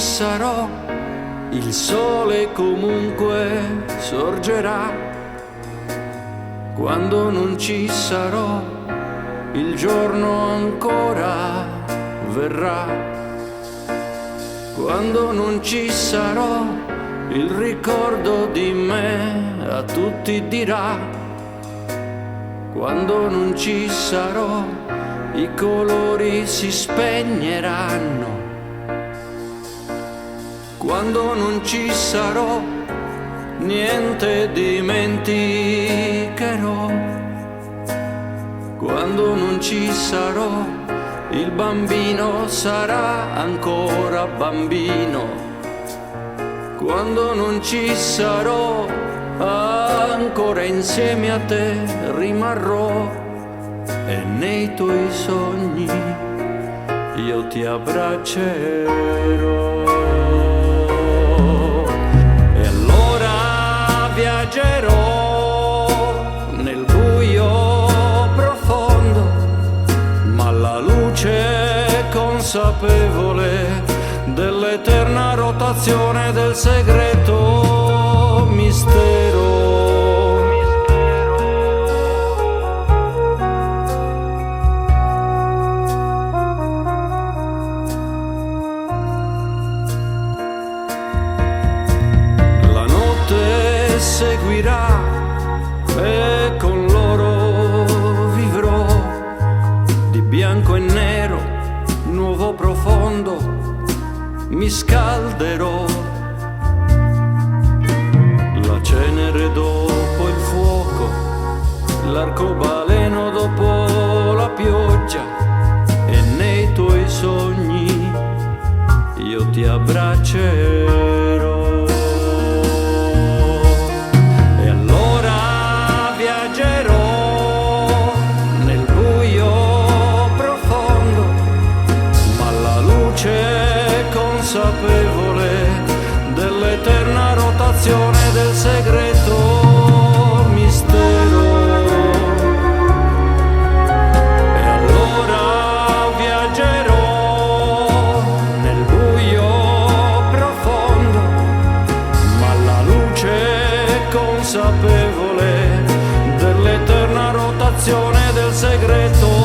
sarò, il sole comunque sorgerà. Quando non ci sarò, il giorno ancora verrà. Quando non ci sarò, il ricordo di me a tutti dirà. Quando non ci sarò, i colori si spegneranno. Quando non ci sarò, niente dimenticherò. Quando non ci sarò, il bambino sarà ancora bambino. Quando non ci sarò, ancora insieme a te rimarrò. E nei tuoi sogni io ti abbraccerò. E allora viaggerò nel buio profondo, ma alla luce consapevole dell'eterna rotazione del segreto mistero. Seguirà e con loro vivrò, di bianco e nero, nuovo profondo, mi scalderò. La cenere dopo il fuoco, l'arcobaleno dopo la pioggia, e nei tuoi sogni io ti abbraccerò. Consapevole dell'eterna rotazione del segreto mistero. E allora viaggerò nel buio profondo, ma alla luce consapevole dell'eterna rotazione del segreto